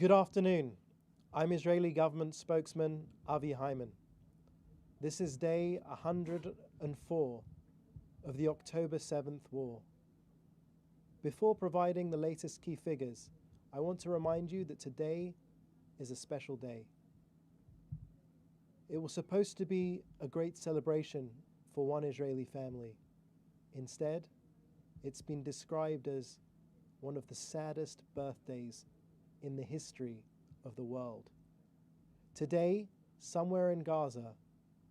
Good afternoon. I'm Israeli government spokesman Avi Hyman. This is day 104 of the October 7th war. Before providing the latest key figures, I want to remind you that today is a special day. It was supposed to be a great celebration for one Israeli family. Instead, it's been described as one of the saddest birthdays in the history of the world. Today, somewhere in Gaza,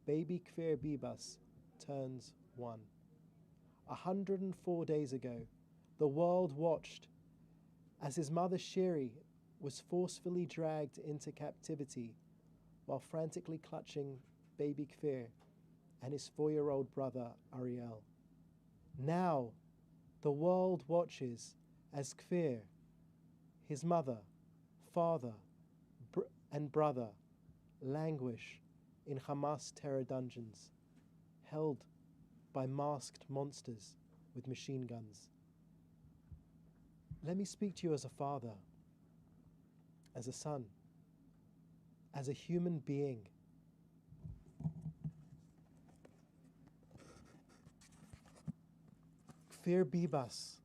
baby Kfir Bibas turns 1. 104 days ago, the world watched as his mother Shiri was forcefully dragged into captivity while frantically clutching baby Kfir and his 4-year-old brother Ariel. Now, the world watches as Kfir, his mother, father, and brother languish in Hamas terror dungeons, held by masked monsters with machine guns. Let me speak to you as a father, as a son, as a human being. Kfir Bibas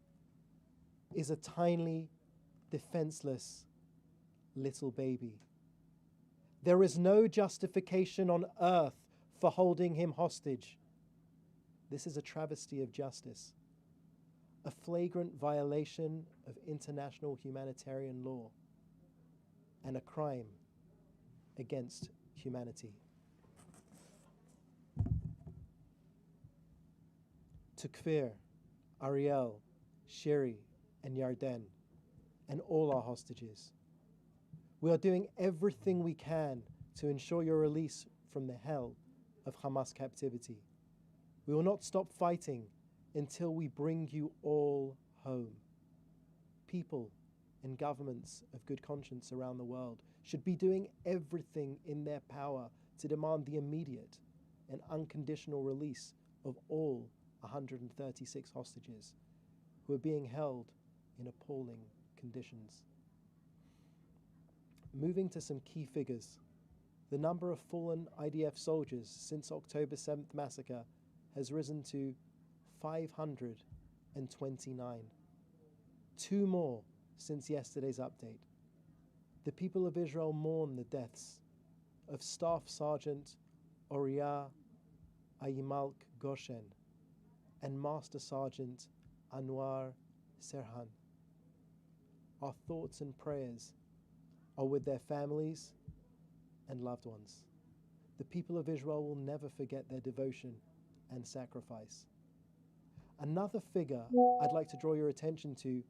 is a tiny, defenseless little baby. There is no justification on earth for holding him hostage. This is a travesty of justice, a flagrant violation of international humanitarian law, and a crime against humanity. To Kfir, Ariel, Shiri, and Yarden, and all our hostages, we are doing everything we can to ensure your release from the hell of Hamas captivity. We will not stop fighting until we bring you all home. People and governments of good conscience around the world should be doing everything in their power to demand the immediate and unconditional release of all 136 hostages who are being held in appalling conditions. Moving to some key figures, the number of fallen IDF soldiers since October 7th massacre has risen to 529. 2 more since yesterday's update. The people of Israel mourn the deaths of Staff Sergeant Oriya Ayimalk Goshen and Master Sergeant Anwar Serhan. Our thoughts and prayers are with their families and loved ones. The people of Israel will never forget their devotion and sacrifice. Another figure I'd like to draw your attention to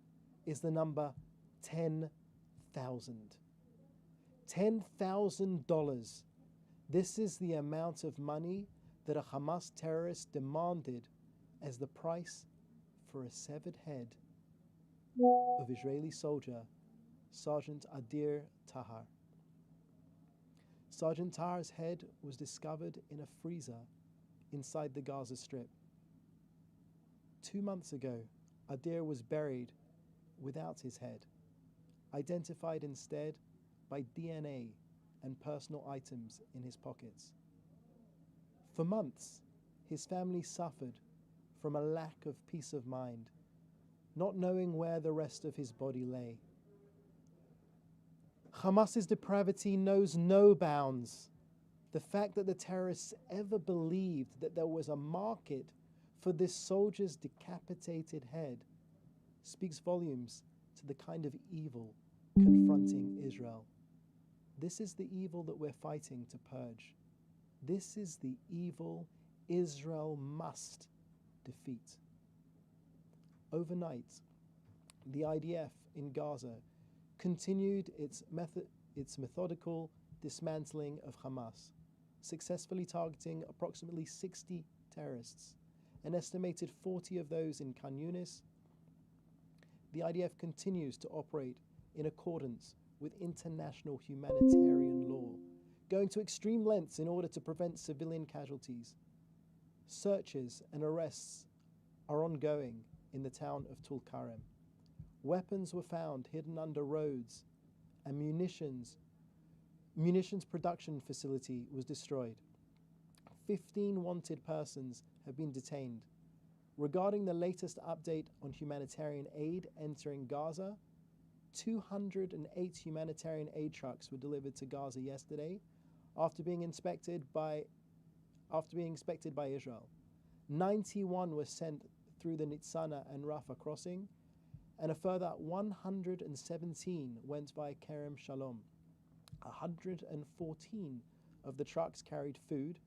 is the number 10,000. $10,000. This is the amount of money that a Hamas terrorist demanded as the price for a severed head of Israeli soldier Sergeant Adir Tahar. Sergeant Tahar's head was discovered in a freezer inside the Gaza Strip. 2 months ago, Adir was buried without his head, identified instead by DNA and personal items in his pockets. For months, his family suffered from a lack of peace of mind, not knowing where the rest of his body lay. Hamas's depravity knows no bounds. The fact that the terrorists ever believed that there was a market for this soldier's decapitated head speaks volumes to the kind of evil confronting Israel. This is the evil that we're fighting to purge. This is the evil Israel must defeat. Overnight, the IDF in Gaza continued its methodical dismantling of Hamas, successfully targeting approximately 60 terrorists, an estimated 40 of those in Khan Yunis. The IDF continues to operate in accordance with international humanitarian law, going to extreme lengths in order to prevent civilian casualties. Searches and arrests are ongoing in the town of Tulkarem. Weapons were found hidden under roads and munitions production facility was destroyed. 15 wanted persons have been detained. Regarding the latest update on humanitarian aid entering Gaza, 208 humanitarian aid trucks were delivered to Gaza yesterday after being inspected by Israel. 91 were sent through the Nitzana and Rafah crossing, and a further 117 went via Kerem Shalom. 114 of the trucks carried food.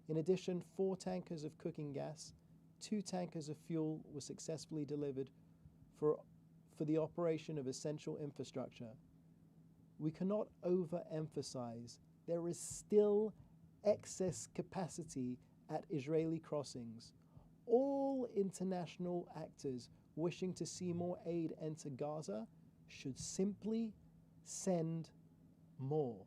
In addition, 4 tankers of cooking gas, 2 tankers of fuel were successfully delivered for the operation of essential infrastructure. We cannot overemphasize there is still excess capacity at Israeli crossings. All international actors wishing to see more aid enter Gaza should simply send more.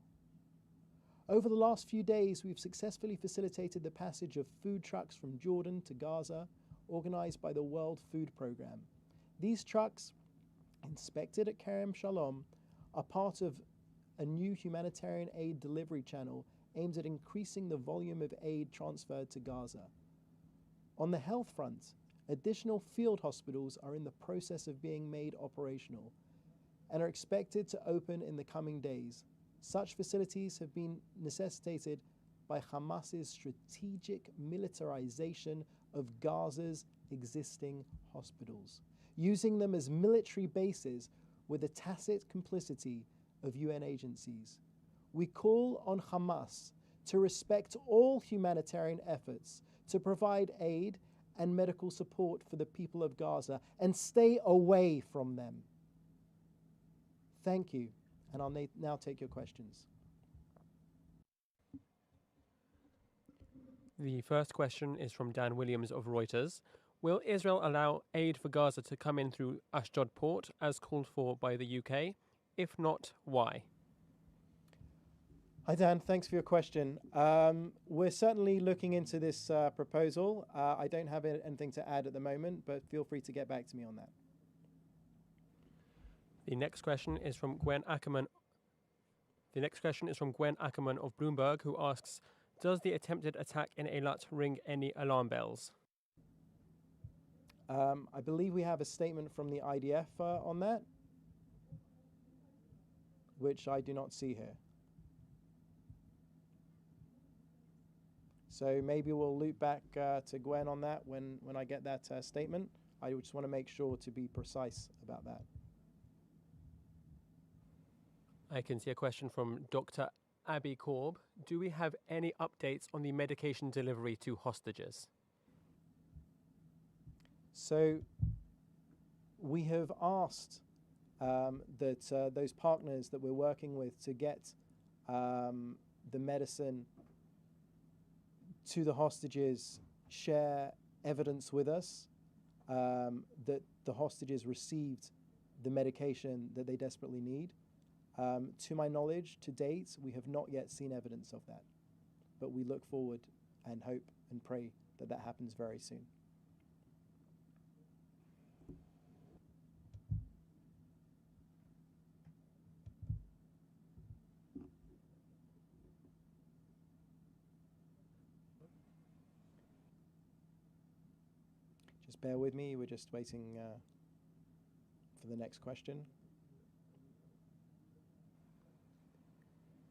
Over the last few days, we've successfully facilitated the passage of food trucks from Jordan to Gaza, organized by the World Food Programme. These trucks, inspected at Kerem Shalom, are part of a new humanitarian aid delivery channel aimed at increasing the volume of aid transferred to Gaza. On the health front, additional field hospitals are in the process of being made operational and are expected to open in the coming days. Such facilities have been necessitated by Hamas's strategic militarization of Gaza's existing hospitals, using them as military bases with the tacit complicity of UN agencies. We call on Hamas to respect all humanitarian efforts to provide aid and medical support for the people of Gaza and stay away from them. Thank you, and I'll now take your questions. The first question is from Dan Williams of Reuters. Will Israel allow aid for Gaza to come in through Ashdod port as called for by the UK? If not, why? Hi Dan, thanks for your question. We're certainly looking into this proposal. I don't have anything to add at the moment, but feel free to get back to me on that. The next question is from Gwen Ackerman. Of Bloomberg, who asks, does the attempted attack in Eilat ring any alarm bells? I believe we have a statement from the IDF on that, which I do not see here. So maybe we'll loop back to Gwen on that when I get that statement. I just want to make sure to be precise about that. I can see a question from Dr. Abby Korb. Do we have any updates on the medication delivery to hostages? So we have asked that those partners that we're working with to get the medicine to the hostages share evidence with us that the hostages received the medication that they desperately need. To my knowledge, to date, we have not yet seen evidence of that, but we look forward and hope and pray that that happens very soon. Just bear with me, we're just waiting for the next question.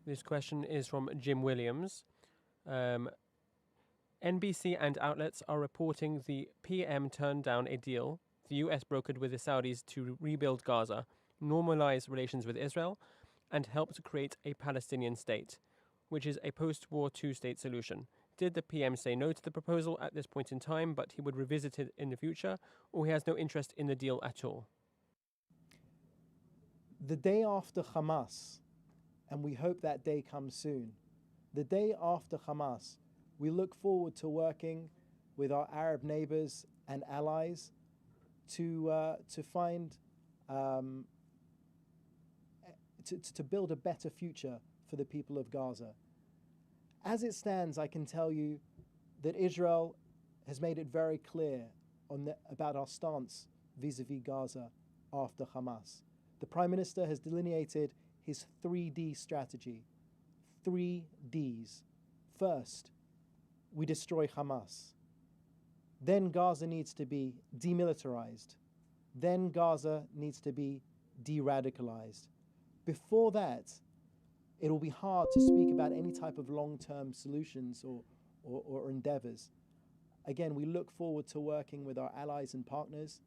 This question is from Jim Williams. NBC and outlets are reporting the PM turned down a deal the US brokered with the Saudis to rebuild Gaza, normalize relations with Israel, and help to create a Palestinian state, which is a post-war two-state solution. Did the PM say no to the proposal at this point in time, but he would revisit it in the future, or he has no interest in the deal at all? The day after Hamas, and we hope that day comes soon, the day after Hamas, we look forward to working with our Arab neighbors and allies to find to build a better future for the people of Gaza. As it stands, I can tell you that Israel has made it very clear about our stance vis-a-vis Gaza after Hamas. The Prime Minister has delineated his 3D strategy. 3Ds. First, we destroy Hamas. Then Gaza needs to be demilitarized. Then Gaza needs to be de-radicalized. Before that, it'll be hard to speak about any type of long-term solutions or endeavors. Again, we look forward to working with our allies and partners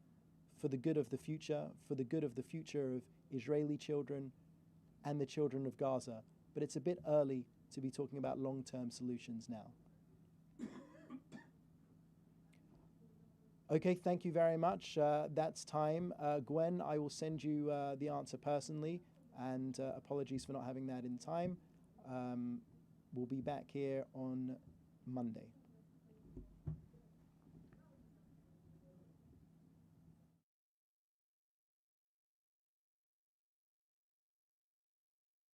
for the good of the future, for the good of the future of Israeli children and the children of Gaza. But it's a bit early to be talking about long-term solutions now. Okay, thank you very much. That's time. Gwen, I will send you the answer personally, and apologies for not having that in time. We'll be back here on Monday.